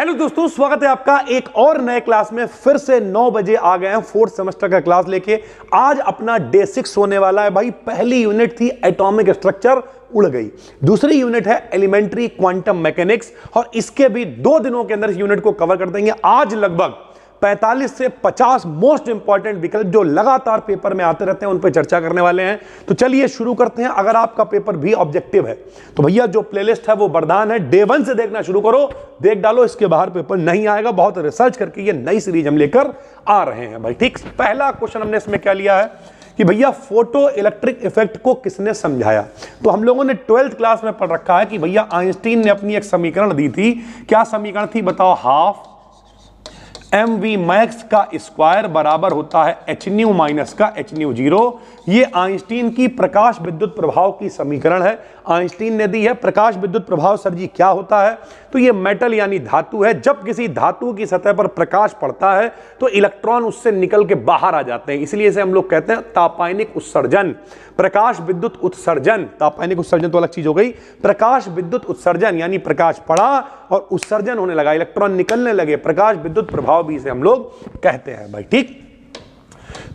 Hello दोस्तों, स्वागत है आपका एक और नए क्लास में। फिर से 9 बजे आ गए हैं फोर्थ सेमेस्टर का क्लास लेके। आज अपना डे 6 होने वाला है भाई। पहली यूनिट थी एटॉमिक स्ट्रक्चर, उड़ गई। दूसरी यूनिट है एलिमेंट्री क्वांटम मैकेनिक्स, और इसके भी 2 दिनों के अंदर इस यूनिट को कवर कर देंगे। आज लगभग 45 से 50 मोस्ट इंपॉर्टेंट विकल्प जो लगातार पेपर में आते रहते हैं, उन पर चर्चा करने वाले हैं। तो चलिए शुरू करते हैं। अगर आपका पेपर भी ऑब्जेक्टिव है तो भैया जो प्लेलिस्ट है वो वरदान है, डे 1 से देखना शुरू करो, देख डालो, इसके बाहर पेपर नहीं आएगा। बहुत रिसर्च करके ये नई सीरीज हम लेकर आ रहे हैं भाई। ठीक, पहला क्वेश्चन हमने इसमें क्या लिया है कि भैया फोटो इलेक्ट्रिक इफेक्ट को किसने समझाया। तो हम लोगों ने 12th क्लास में पढ़ रखा है कि भैया आइंस्टीन ने अपनी एक समीकरण दी थी। क्या समीकरण थी बताओ? हाफ mv मैक्स का स्क्वायर बराबर होता है एच न्यू माइनस का एच न्यू जीरो। ये आइंस्टीन की प्रकाश विद्युत प्रभाव की समीकरण है, आइंस्टीन ने दी है। प्रकाश विद्युत प्रभाव सर जी क्या होता है? तो ये मेटल यानी धातु है। जब किसी धातु की सतह पर प्रकाश पड़ता है तो इलेक्ट्रॉन उससे निकल के बाहर आ जाते हैं, इसलिए इसे हम लोग कहते हैं तापायनिक उत्सर्जन। प्रकाश विद्युत उत्सर्जन, तापायनिक उत्सर्जन तो अलग चीज हो गई। प्रकाश विद्युत उत्सर्जन यानी प्रकाश पड़ा और उत्सर्जन होने लगा, इलेक्ट्रॉन निकलने लगे, प्रकाश विद्युत प्रभाव भी इसे हम लोग कहते हैं भाई। ठीक,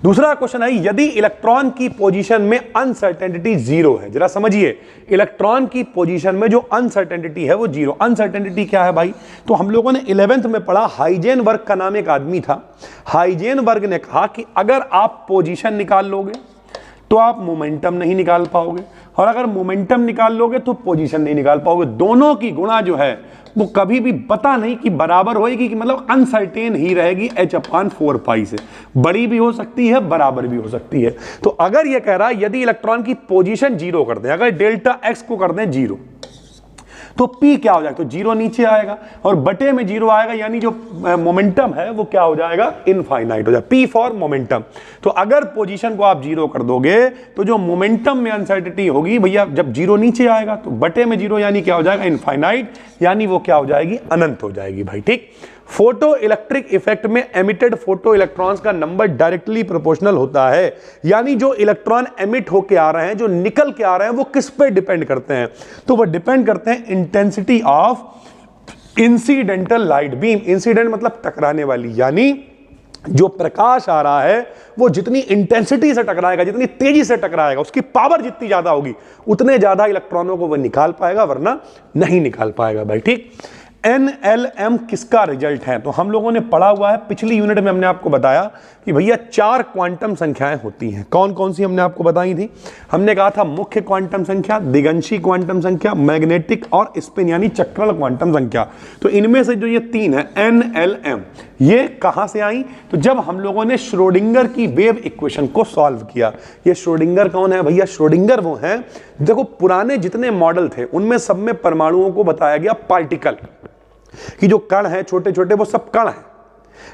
दूसरा क्वेश्चन है, यदि इलेक्ट्रॉन की पोजीशन में अनसर्टेनिटी 0 है। जरा समझिए, इलेक्ट्रॉन की पोजीशन में जो अनसर्टेनिटी है वो 0। अनसर्टेनिटी क्या है भाई? तो हम लोगों ने 11th में पढ़ा, हाइजेनबर्ग का नाम एक आदमी था। हाइजेनबर्ग ने कहा कि अगर आप पोजीशन निकाल लोगे तो आप मोमेंटम नहीं निकाल पाओगे, और अगर मोमेंटम निकाल लोगे तो पोजीशन नहीं निकाल पाओगे। दोनों की गुणा जो है वो कभी भी पता नहीं कि बराबर होएगी, कि मतलब अनसर्टेन ही रहेगी। h/4π से बड़ी भी हो सकती है, बराबर भी हो सकती है। तो अगर ये कह रहा है यदि इलेक्ट्रॉन की पोजीशन 0 कर दें, अगर डेल्टा x को कर दें 0, तो P क्या हो जाएगा? तो 0 नीचे आएगा और बटे में 0 आएगा, यानी जो मोमेंटम है वो क्या हो जाएगा? इनफाइनाइट हो जाएगा। P for momentum. तो अगर पोजीशन को आप 0 कर दोगे तो जो मोमेंटम में अनसर्टेनिटी होगी भैया, जब 0 नीचे आएगा तो बटे में 0 यानी क्या हो जाएगा? इनफाइनाइट, यानी वो क्या हो जाएगी? अनंत हो जाएगी भाई। ठीक, फोटो इलेक्ट्रिक इफेक्ट में एमिटेड फोटो इलेक्ट्रॉन्स का नंबर डायरेक्टली प्रोपोर्शनल होता है, यानी जो इलेक्ट्रॉन एमिट होके आ रहे हैं, जो निकल के आ रहे हैं, वो किस पे डिपेंड करते हैं? तो वो डिपेंड करते हैं intensity of incidental light beam. Incident मतलब टकराने वाली, यानी जो प्रकाश आ रहा है वो जितनी इंटेंसिटी से टकराएगा, जितनी तेजी से टकराएगा, उसकी पावर जितनी ज्यादा होगी, उतने ज्यादा इलेक्ट्रॉनों को वो निकाल पाएगा, वरना नहीं निकाल पाएगा भाई। ठीक, NLM किसका रिजल्ट है? तो हम लोगों ने पढ़ा हुआ है, पिछली यूनिट में हमने आपको बताया कि भैया 4 क्वांटम संख्याएं होती हैं। कौन कौन सी हमने आपको बताई थी? हमने कहा था मुख्य क्वांटम संख्या, दिगंशी क्वांटम संख्या, मैग्नेटिक और स्पिन यानी चक्रण क्वांटम संख्या। तो इनमें से जो ये 3 है NLM, ये कहां से आई? तो जब हम लोगों ने श्रोडिंगर की वेव इक्वेशन को सॉल्व किया। ये श्रोडिंगर कौन है भैया? श्रोडिंगर वो हैं, देखो पुराने जितने मॉडल थे उनमें सब में परमाणुओं को बताया गया पार्टिकल, कि जो कण है छोटे छोटे वो सब कण हैं।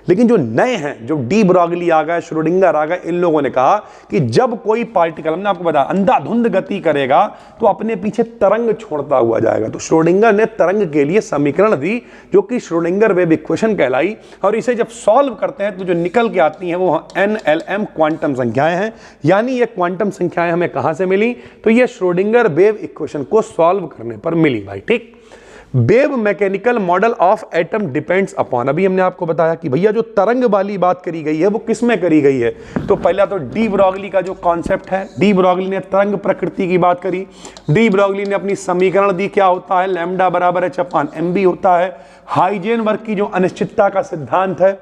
लेकिन जो नए हैं, जो डी ब्रॉगली आ गए, श्रोडिंगर आ गए, इन लोगों ने कहा कि जब कोई पार्टिकल, हमने आपको बताया, अंधाधुंध गति करेगा तो अपने पीछे तरंग छोड़ता हुआ जाएगा। तो श्रोडिंगर ने तरंग के लिए समीकरण दी जो कि श्रोडिंगर वेव इक्वेशन कहलाई, और इसे जब सॉल्व करते हैं तो जो निकल के आती हैं वो NLM क्वांटम संख्याएं हैं। यानी ये क्वांटम संख्याएं हमें कहां से मिली? तो ये श्रोडिंगर वेव इक्वेशन को सॉल्व करने पर मिली भाई। ठीक, wave mechanical model of atom depends upon, अभी हमने आपको बताया कि भैया जो तरंग वाली बात करी गई है वो किस में करी गई है? तो पहला तो डी ब्रॉगली का जो कॉन्सेप्ट है, डी ब्रॉगली ने तरंग प्रकृति की बात करी। डी ब्रॉगली ने अपनी समीकरण दी, क्या होता है? लैम्डा बराबर h/mv होता है। हाइजेनबर्ग की जो अनिश्चितता का सिद्धांत है,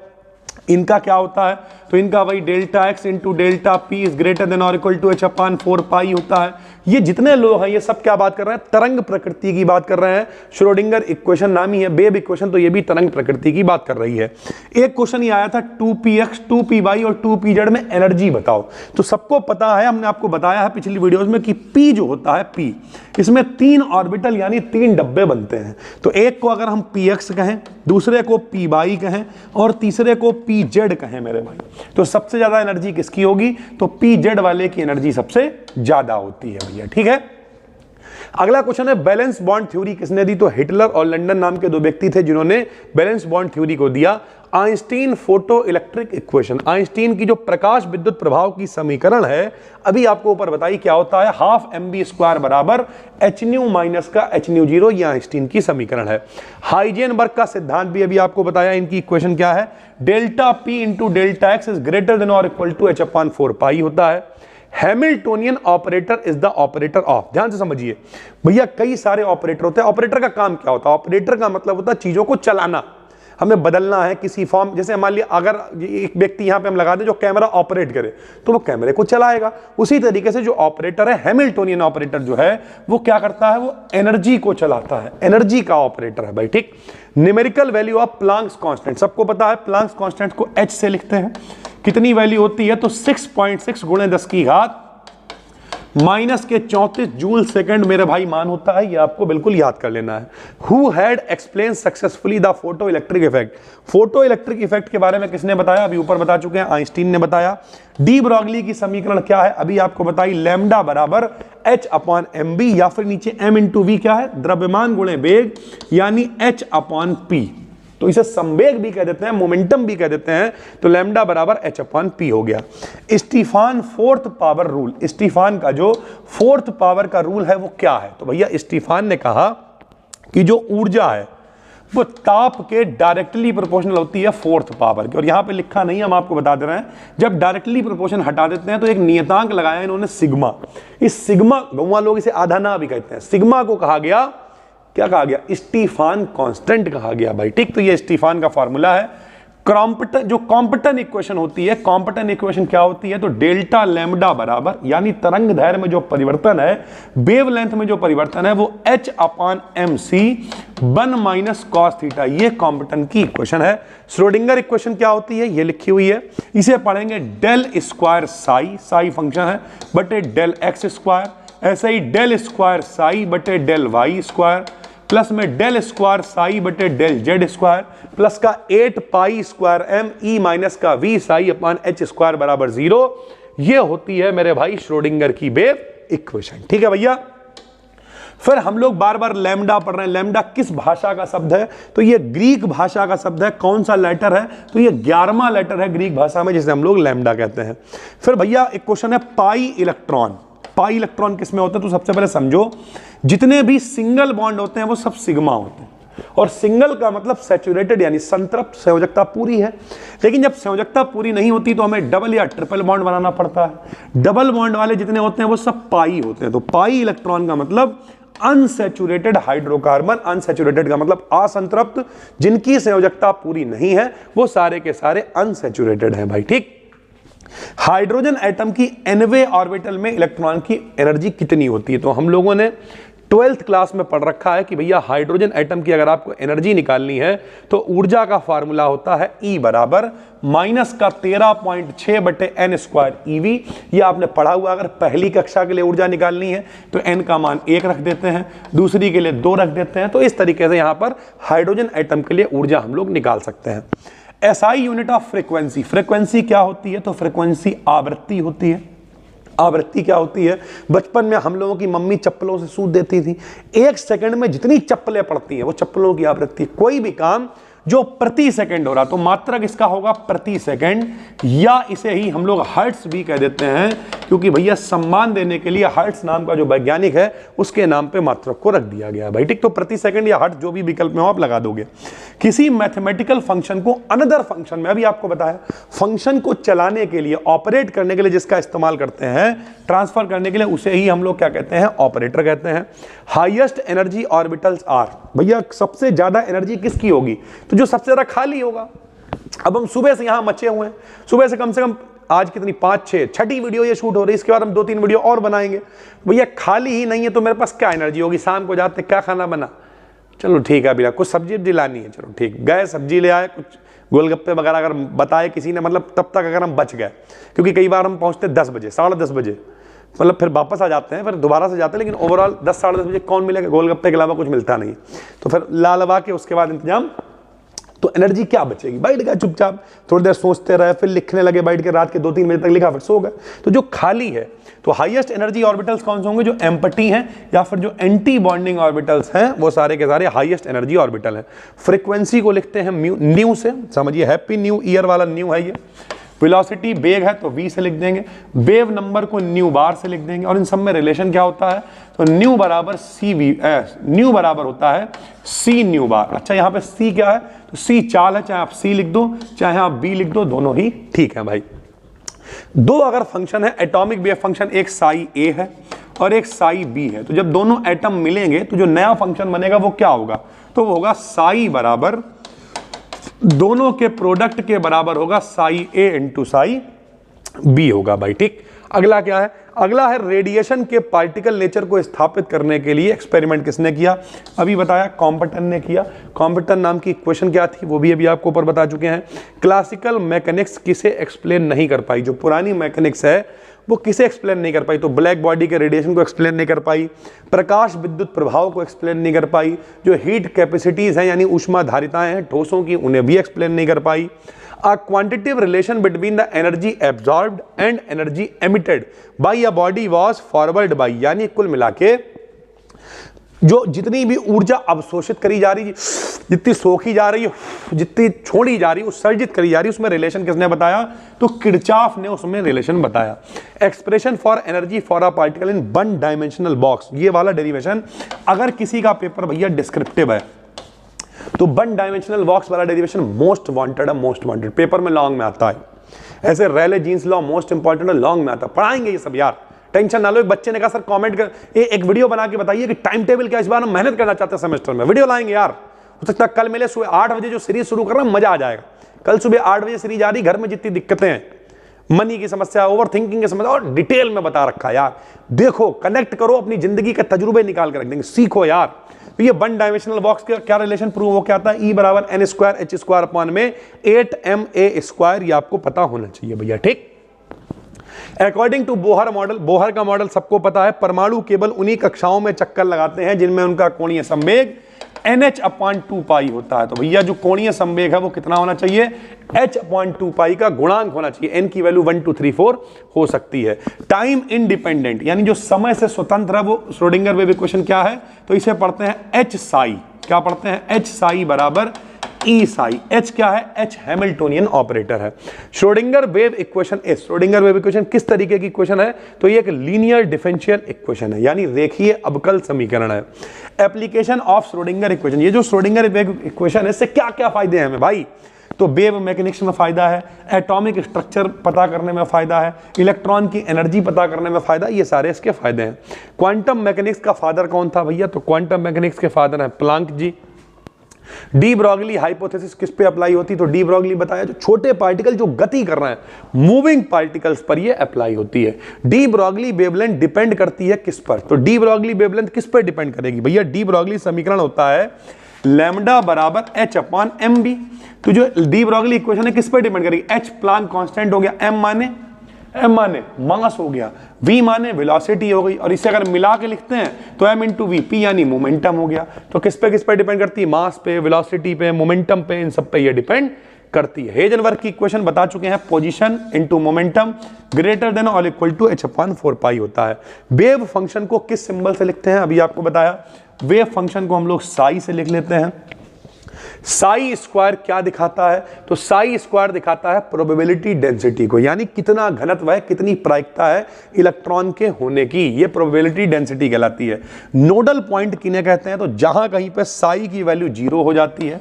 इनका क्या होता है? तो इनका वही delta x into delta P is greater than और इक्वल टू h/4π होता है। ये जितने लोग हैं ये सब क्या बात कर रहे हैं? तरंग प्रकृति की बात कर रहे हैं। श्रोडिंगर इक्वेशन नामी है, वेव इक्वेशन, तो ये भी तरंग प्रकृति की बात कर रही है। एक क्वेश्चन ये आया था 2px, 2py और 2pz में एनर्जी बताओ। तो सबको पता है, हमने आपको बताया है पिछली वीडियोस में कि p जो होता है, p, इसमें 3 ऑर्बिटल यानी 3 डब्बे बनते हैं। तो एक को अगर हम px कहें, दूसरे को py कहें और तीसरे को pz कहें मेरे भाई, तो सबसे ज्यादा एनर्जी किसकी होगी? तो pz वाले की एनर्जी सबसे ज्यादा होती है भैया। ठीक है, अगला क्वेश्चन है बैलेंस बॉन्ड थ्योरी किसने दी? तो हिटलर और लंडन नाम के 2 व्यक्ति थे जिन्होंने बैलेंस बॉन्ड थ्योरी को दिया। Einstein photo electric equation, Einstein की जो प्रकाश विद्युत प्रभाव की समीकरण है, अभी आपको ऊपर बताइए क्या होता है, हाफ mv² बराबर h न्यू माइनस का h न्यू 0, यह आइंस्टीन की समीकरण है। हाइजेनबर्ग का सिद्धांत भी अभी आपको बताया, इनकी इक्वेशन क्या है, delta p into delta x is greater than और इक्वल टू h/4 पाई होता है। Hamiltonian operator is the operator of, ध्यान से समझिए भैया, कई सारे ऑपरेटर होते हैं। ऑपरेटर का काम क्या होता है? ऑपरेटर का मतलब होता है चीजों को चलाना, हमें बदलना है किसी फॉर्म, जैसे मान लिया अगर एक व्यक्ति यहां पे हम लगा दें जो कैमरा ऑपरेट करे तो वो कैमरे को चलाएगा। उसी तरीके से जो ऑपरेटर है, हैमिल्टोनियन ऑपरेटर जो है वो क्या करता है, वो एनर्जी को चलाता है, एनर्जी का ऑपरेटर है भाई, ठीक। Numerical value of Planck's constant, सबको पता है प्लांक्स कांस्टेंट को h से लिखते हैं। कितनी वैल्यू होती है? तो 6.6 गुणे 10 की घात माइनस के 34 जूल सेकंड मेरे भाई मान होता है, ये आपको बिल्कुल याद कर लेना है। Who had explain successfully the photo electric effect, photo electric effect के बारे में किसने बताया? अभी ऊपर बता चुके हैं, आइंस्टीन ने बताया। डी ब्रॉगली की समीकरण क्या है? अभी आपको बताई, लैम्डा बराबर h/mv, या फिर नीचे m इंटू वी क्या है, द्रव्यमान गुणे वेग, यानी h/p, तो इसे संवेग भी कह देते हैं, मोमेंटम भी कह देते हैं। तो लैम्डा बराबर h/p हो गया। Stefan fourth power rule, Stefan का जो फोर्थ पावर का रूल है वो क्या है? तो भैया स्टीफान ने कहा कि जो ऊर्जा है वो ताप के डायरेक्टली प्रोपोर्शनल होती है फोर्थ पावर की। और यहां पे लिखा नहीं, हम आपको बता दे रहे हैं, जब डायरेक्टली प्रोपोर्शन हटा देते हैं तो एक नियतांक लगाया इन्होंने सिग्मा। इस सिग्मा, गौवा लोग इसे आधा ना भी कहते हैं, सिग्मा को कहा गया, क्या कहा गया? स्टीफान कांस्टेंट कहा गया भाई, ठीक। तो ये स्टीफान का फॉर्मूला है। क्रॉम्पटन, जो कॉम्पटन इक्वेशन होती है, कॉम्पटन इक्वेशन क्या होती है? तो डेल्टा लैम्डा बराबर, यानी तरंग दैर्घ्य में जो परिवर्तन है, वेवलेंथ में जो परिवर्तन है, वो h/mc 1 माइनस कॉस थीटा, ये कॉम्पटन की इक्वेशन है। श्रोडिंगर इक्वेशन क्या होती है? ये लिखी हुई है, इसे पढ़ेंगे del square psi, psi function है, बटे डेल एक्स स्क्वायर, ऐसे ही डेल स्क्वायर साई बटे डेल वाई स्क्वायर, प्लस में डेल स्क्वायर साई बटे डेल जेड स्क्वायर, प्लस का 8 pi square m E minus का v साई अपान h स्क्वायर बराबर 0। ये होती है मेरे भाई श्रोडिंगर की वेव इक्वेशन, ठीक है भैया। फिर हम लोग बार बार लैम्डा पढ़ रहे हैं, लैम्डा किस भाषा का शब्द है? तो ये ग्रीक भाषा का शब्द है। कौन सा लेटर है? तो ये 11वां लेटर है ग्रीक भाषा में, जिसे हम लोग लैम्डा कहते हैं। फिर भैया एक क्वेश्चन है, पाई इलेक्ट्रॉन, पाई इलेक्ट्रॉन किस में होता है? तो सबसे पहले समझो, जितने भी सिंगल बॉन्ड होते हैं वो सब सिग्मा होते हैं, और सिंगल का मतलब सैचुरेटेड यानी संतृप्त, संयोजकता पूरी है। लेकिन जब संयोजकता पूरी नहीं होती तो हमें डबल या ट्रिपल बॉन्ड बनाना पड़ता है। डबल बॉन्ड वाले जितने होते हैं वो सब पाई होते हैं। तो पाई इलेक्ट्रॉन का मतलब अनसैचुरेटेड हाइड्रोकार्बन, अनसैचुरेटेड का मतलब असंतृप्त, जिनकी संयोजकता पूरी नहीं है वो सारे के सारे अनसैचुरेटेड हैं भाई, ठीक। हाइड्रोजन एटम की nवे ऑर्बिटल में इलेक्ट्रॉन की एनर्जी कितनी होती है? तो हम लोगों ने 12th क्लास में पढ़ रखा है कि भैया हाइड्रोजन एटम की अगर आपको एनर्जी निकालनी है तो ऊर्जा का फार्मूला होता है E बराबर माइनस का 13.6 बटे n स्क्वायर EV। ये आपने पढ़ा हुआ। अगर पहली कक्षा के लिए ऊर्जा निकालनी है तो n का मान 1 रख देते हैं, दूसरी के लिए 2 रख देते हैं। तो इस तरीके से यहाँ पर हाइड्रोजन एटम के लिए ऊर्जा हम लोग निकाल सकते हैं। SI unit of frequency, frequency क्या होती है? तो फ्रीक्वेंसी आवृत्ति होती है। आवृत्ति क्या होती है? बचपन में हम लोगों की मम्मी चप्पलों से सूद देती थी, 1 सेकंड में जितनी चप्पलें पड़ती हैं वो चप्पलों की आवृत्ति। कोई भी काम जो प्रति सेकंड हो रहा, तो मात्रक इसका होगा प्रति सेकंड, या इसे ही हम लोग हर्ट्ज भी कह देते हैं, क्योंकि भैया सम्मान देने के लिए हर्ट्ज नाम का जो वैज्ञानिक है उसके नाम पे मात्रक को रख दिया गया है भाई, ठीक। तो प्रति सेकंड या हर्ट्ज जो भी विकल्प में हो आप लगा दोगे। किसी मैथमेटिकल फंक्शन को अनदर फंक्शन में, अभी आपको बताया, फंक्शन को चलाने के लिए, ऑपरेट करने के लिए जिसका इस्तेमाल करते हैं, ट्रांसफर करने के लिए, उसे ही हम लोग क्या कहते हैं? ऑपरेटर कहते हैं। हाईएस्ट एनर्जी ऑर्बिटल्स आर, भैया सबसे ज्यादा एनर्जी किसकी होगी? तो जो सबसे ज्यादा खाली होगा। अब हम सुबह से यहां मचे हुए हैं, सुबह से कम आज कितनी 5-6 छठी वीडियो ये शूट हो रही है, इसके बाद हम 2-3 वीडियो और बनाएंगे। भैया खाली ही नहीं है तो मेरे पास क्या एनर्जी होगी? शाम को जाते क्या खाना बना, चलो ठीक है भैया कुछ सब्जी दिलानी है, चलो ठीक, गए सब्जी ले आए, कुछ गोलगप्पे वगैरह अगर बताए किसी ने, मतलब तब तक अगर हम बच गए, क्योंकि कई बार हम पहुंचते 10 बजे, 10:30 बजे, मतलब फिर वापस आ जाते हैं, फिर दोबारा से जाते हैं, लेकिन ओवरऑल 10-10:30 बजे कौन मिलेगा? गोलगप्पे के अलावा कुछ मिलता नहीं। तो फिर ला लवा के उसके बाद इंतजाम तो एनर्जी क्या बचेगी? बैठ गया चुपचाप, थोड़ी देर सोचते रहे, फिर लिखने लगे बैठ के, रात के 2-3 बजे तक लिखा, फिर सो गए। तो जो खाली है, तो हाईएस्ट एनर्जी ऑर्बिटल्स कौन से होंगे? जो एम्प्टी हैं या फिर जो एंटी बॉन्डिंग ऑर्बिटल्स हैं, वो सारे के सारे हाईएस्ट एनर्जी ऑर्बिटल हैं। फ्रीक्वेंसी को लिखते हैं न्यू से, समझिए हैप्पी न्यू ईयर वाला न्यू है ये। वेलोसिटी वेग है तो v से लिख देंगे, वेव नंबर को न्यू बार से लिख देंगे, और इन सब में रिलेशन क्या होता है? तो न्यू बराबर न्यू बराबर होता है c न्यू बार। अच्छा, यहाँ पे c क्या है? तो c चाल है, चाहे आप c लिख दो चाहे आप b लिख दो, दोनों ही ठीक है भाई। दो अगर फंक्शन है एटॉमिक वेव फंक्शन, एक साई a है और एक साई b है, तो जब दोनों एटम मिलेंगे तो जो नया फंक्शन बनेगा वो क्या होगा? तो वो होगा साई बराबर, दोनों के प्रोडक्ट के बराबर होगा Sai a into Sai b होगा भाई, ठीक। अगला क्या है? अगला है रेडिएशन के पार्टिकल नेचर को स्थापित करने के लिए एक्सपेरिमेंट किसने किया? अभी बताया, कॉम्पटन ने किया। कॉम्पटन नाम की इक्वेशन क्या थी वो भी अभी आपको ऊपर बता चुके हैं। क्लासिकल मैकेनिक्स किसे एक्सप्लेन नहीं कर पाई? जो पुरानी मैकेनिक्स है वो किसे एक्सप्लेन नहीं कर पाई? तो ब्लैक बॉडी के रेडिएशन को एक्सप्लेन नहीं कर पाई, प्रकाश विद्युत प्रभाव को एक्सप्लेन नहीं कर पाई, जो हीट कैपेसिटीज हैं यानी ऊष्मा धारिताएं हैं ठोसों की, उन्हें भी एक्सप्लेन नहीं कर पाई। A quantitative relation between the energy absorbed and energy emitted by a body was forward by, यानी कुल मिलाके जो जितनी भी ऊर्जा अवशोषित करी जा रही, जितनी सोखी जा रही है, जितनी छोड़ी जा रही है, उत्सर्जित करी जा रही है, उसमें रिलेशन किसने बताया? तो किरचॉफ ने उसमें रिलेशन बताया। Expression for energy for a particle in one dimensional box, ये वाला डेरिवेशन अगर किसी का पेपर भैया डिस्क्रिप्टिव है तो वन डायमेंशनल बॉक्स वाला डेरिवेशन मोस्ट वांटेड है, मोस्ट वांटेड पेपर में लॉन्ग में आता है। ऐसे रेले जीन्स लॉ मोस्ट इंपॉर्टेंट है, लॉन्ग में आता है, पढ़ाएंगे ये सब यार, टेंशन ना लो। एक बच्चे ने कहा सर कमेंट कर एक वीडियो बना के बताइए कि टाइम टेबल क्या, इस बार हम मेहनत करना चाहते हैं सेमेस्टर में, वीडियो लाएंगे यार। हो सकता है कल मिले सुबह 8 बजे जो सीरीज शुरू कर रहा है, मजा आ जाएगा। कल सुबह 8 बजे सीरीज आ रही, घर में जितनी दिक्कतें हैं, मनी की समस्या, ओवर थिंकिंग की समस्या, और डिटेल में बता रखा है यार। देखो, कनेक्ट करो, अपनी जिंदगी के तजुर्बे निकाल के रख देंगे, सीखो यार। तो ये वन डायमेंशनल बॉक्स का क्या रिलेशन प्रूव हो, क्या आता है? E बराबर n square h square upon में 8ma स्क्वायर, ये आपको पता होना चाहिए भैया, ठीक। According to Bohr model, Bohr का मॉडल सबको पता है, परमाणु केवल उन्हीं कक्षाओं में चक्कर लगाते हैं जिनमें उनका कोणीय संवेग NH/2 पाई होता है। तो भैया जो कोणीय संवेग है वो कितना होना चाहिए? H/2 पाई का गुणांक होना चाहिए। n की वैल्यू 1 2 3 4 हो सकती है। टाइम इंडिपेंडेंट यानी जो समय से स्वतंत्र है वो श्रोडिंगर वेव इक्वेशन क्या है? तो इसे पढ़ते हैं H साई, क्या पढ़ते हैं? H साई बराबर E साई। H क्या है? H हैमिल्टोनियन ऑपरेटर है। श्रोडिंगर वेव इक्वेशन इस, श्रोडिंगर वेव इक्वेशन किस तरीके की इक्वेशन है? तो ये एक लीनियर डिफरेंशियल इक्वेशन है, यानी रेखीय अवकल समीकरण है। एप्लीकेशन ऑफ श्रोडिंगर इक्वेशन, ये जो श्रोडिंगर वेव इक्वेशन है इससे क्या क्या फायदे हैं हमें भाई? तो वेव मैकेनिक्स में फायदा है, एटॉमिक स्ट्रक्चर पता करने में फायदा है, इलेक्ट्रॉन की एनर्जी पता करने में फायदा, ये सारे इसके फायदे हैं। क्वांटम मैकेनिक्स का फादर कौन था भैया? तो क्वांटम मैकेनिक्स के फादर हैं प्लांक जी। डी ब्रॉगली हाइपोथेसिस किस पे अप्लाई होती? तो डी ब्रॉगली बताया जो छोटे पार्टिकल जो गति कर रहे हैं मूविंग पार्टिकल्स पर ये अप्लाई होती है। डी ब्रॉगली वेवलेंथ डिपेंड करती है किस पर? तो डी ब्रॉगली वेवलेंथ किस पर डिपेंड करेगी भैया? डी ब्रॉगली समीकरण होता है लैम्डा बराबर H/mb। तो जो डी ब्रॉगली इक्वेशन है किस पर डिपेंड करेगी? H प्लांक कांस्टेंट हो गया, m माने मास हो गया, v माने वेलोसिटी हो गई, और इसे अगर मिला के लिखते हैं तो m इंटू वी, p यानी मोमेंटम हो गया। तो किस पे डिपेंड करती है? मास पे, वेलोसिटी पे, मोमेंटम पे, इन सब पे ये डिपेंड करती है। हेजनबर्ग की इक्वेशन बता चुके हैं, position into momentum greater than और इक्वल टू H/4 पाई होता है। वेव फंक्शन को किस सिंबल से लिखते हैं? अभी आपको बताया, वेव फंक्शन को हम लोग साई से लिख लेते हैं। साई स्क्वायर क्या दिखाता है? तो साई स्क्वायर दिखाता है प्रोबेबिलिटी डेंसिटी को, यानी कितना घनत्व है, कितनी प्रायिकता है इलेक्ट्रॉन के होने की, ये प्रोबेबिलिटी डेंसिटी कहलाती है। नोडल पॉइंट किन्हें कहते हैं? तो जहां कहीं पे साई की वैल्यू 0 हो जाती है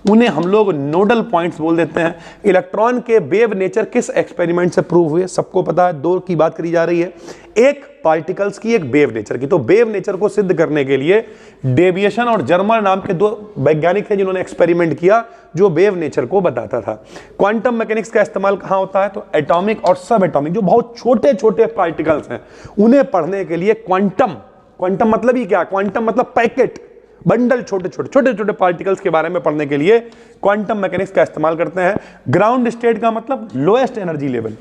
उन्हें हम लोग नोडल पॉइंट्स बोल देते हैं। इलेक्ट्रॉन के वेव नेचर किस एक्सपेरिमेंट से प्रूव हुए? सबको पता है, दो की बात करी जा रही है, एक पार्टिकल्स की, एक वेव नेचर की। तो वेव नेचर को सिद्ध करने के लिए डेविएशन और जर्मर नाम के दो वैज्ञानिक थे जिन्होंने एक्सपेरिमेंट किया जो वेव नेचर को बताता था। क्वांटम मैकेनिक्स का इस्तेमाल कहां होता है? तो एटॉमिक और सब एटॉमिक जो बहुत छोटे छोटे पार्टिकल्स हैं उन्हें पढ़ने के लिए क्वांटम, क्वांटम मतलब ही क्या? क्वांटम मतलब पैकेट, बंडल, छोटे छोटे पार्टिकल्स के बारे में पढ़ने के लिए क्वांटम मैकेनिक्स का इस्तेमाल करते हैं। ग्राउंड स्टेट का मतलब लोएस्ट एनर्जी लेवल,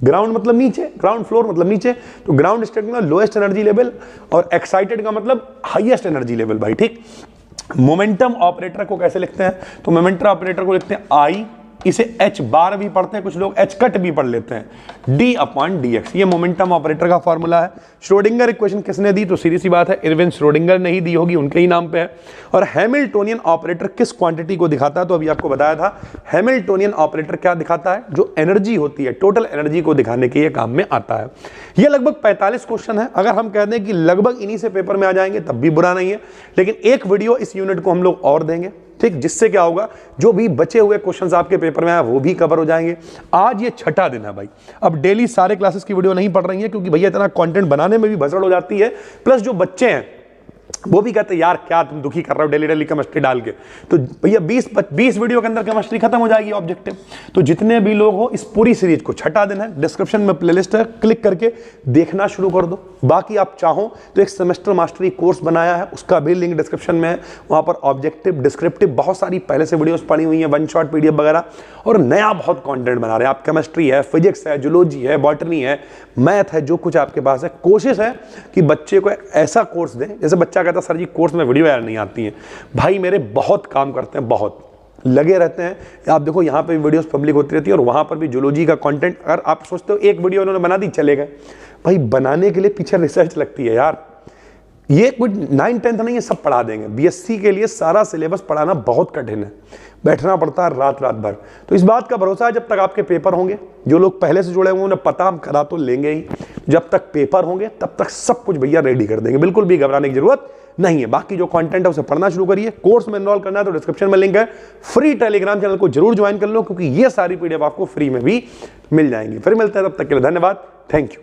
ग्राउंड मतलब नीचे, ग्राउंड फ्लोर मतलब नीचे, तो ग्राउंड स्टेट मतलब लोएस्ट एनर्जी लेवल, और एक्साइटेड का मतलब हाईएस्ट एनर्जी लेवल भाई, ठीक। मोमेंटम ऑपरेटर को कैसे लिखते हैं? तो मोमेंटम ऑपरेटर को लिखते हैं आई, इसे एच बार भी पढ़ते हैं कुछ लोग, एच कट भी पढ़ लेते हैं, डी अपॉन डी एक्स। ये मोमेंटम ऑपरेटर का फॉर्मूला है। श्रोडिंगर इक्वेशन किसने दी? तो सीधी सी बात है, इरविन श्रोडिंगर ने ही दी होगी, उनके ही नाम पे है। और हैमिल्टोनियन ऑपरेटर किस क्वांटिटी को दिखाता है? तो अभी आपको बताया था, हैमिल्टोनियन ऑपरेटर क्या दिखाता है? जो एनर्जी होती है, टोटल एनर्जी को दिखाने के ये काम में आता है। ये लगभग 45 क्वेश्चन है। अगर हम कह दें कि लगभग इन्हीं से पेपर में आ जाएंगे तब भी बुरा नहीं है, लेकिन एक वीडियो इस यूनिट को हम लोग और देंगे, ठीक, जिससे क्या होगा, जो भी बचे हुए क्वेश्चंस आपके पेपर में आए वो भी कवर हो जाएंगे। आज ये छठा दिन है भाई। अब डेली सारे क्लासेस की वीडियो नहीं पढ़ रही है क्योंकि भैया इतना कंटेंट बनाने में भी भसड़ हो जाती है, प्लस जो बच्चे हैं वो भी कहते हैं यार क्या तुम दुखी कर रहे हो डेली डेली केमिस्ट्री डाल के। तो भैया 20 वीडियो के अंदर केमिस्ट्री खत्म हो जाएगी ऑब्जेक्टिव। तो जितने भी लोग हो, इस पूरी सीरीज को, छठा दिन है, डिस्क्रिप्शन में प्लेलिस्ट है, क्लिक करके देखना शुरू कर दो। बाकी आप चाहो तो एक सेमेस्टर मास्टरी कोर्स बनाया है, उसका भी लिंक डिस्क्रिप्शन में है। वहां पर ऑब्जेक्टिव, डिस्क्रिप्टिव बहुत सारी पहले से वीडियोस पड़ी हुई हैं, वन शॉट पीडीएफ वगैरह, और नया बहुत कंटेंट बना रहे हैं। आप केमिस्ट्री है, फिजिक्स है, जूलॉजी है, बॉटनी है, मैथ है, जो कुछ आपके पास है। कोशिश है कि बच्चे को ऐसा कोर्स दें, जैसे बच्चा कहता सर जी कोर्स में वीडियो यार नहीं आती है। भाई मेरे बहुत काम करते हैं, बहुत लगे रहते हैं। आप देखो यहाँ पे वीडियोस पब्लिक होती रहती है, और वहाँ पर भी जूलॉजी का कंटेंट, अगर आप सोचते हो एक वीडियो उन्होंने बना दी चले गए, भाई बनाने के लिए पीछे रिसर्च लगती है यार। ये कुछ 9-10 नहीं है, सब पढ़ा देंगे। बीएससी के लिए सारा सिलेबस पढ़ाना बहुत कठिन है, बैठना पड़ता है रात रात भर। तो इस बात का भरोसा है जब तक आपके पेपर होंगे, जो लोग पहले से जुड़े हुए उन्हें पता, हम करा तो लेंगे ही। जब तक पेपर होंगे तब तक सब कुछ भैया रेडी कर देंगे, बिल्कुल भी घबराने की जरूरत नहीं है। बाकी जो कंटेंट है उसे पढ़ना शुरू करिए। कोर्स में एनरोल करना है तो डिस्क्रिप्शन में लिंक है। फ्री टेलीग्राम चैनल को जरूर ज्वाइन कर लो, क्योंकि ये सारी पीडीएफ आपको फ्री में भी मिल जाएंगी। फिर मिलते हैं, तब तक के लिए धन्यवाद, थैंक यू।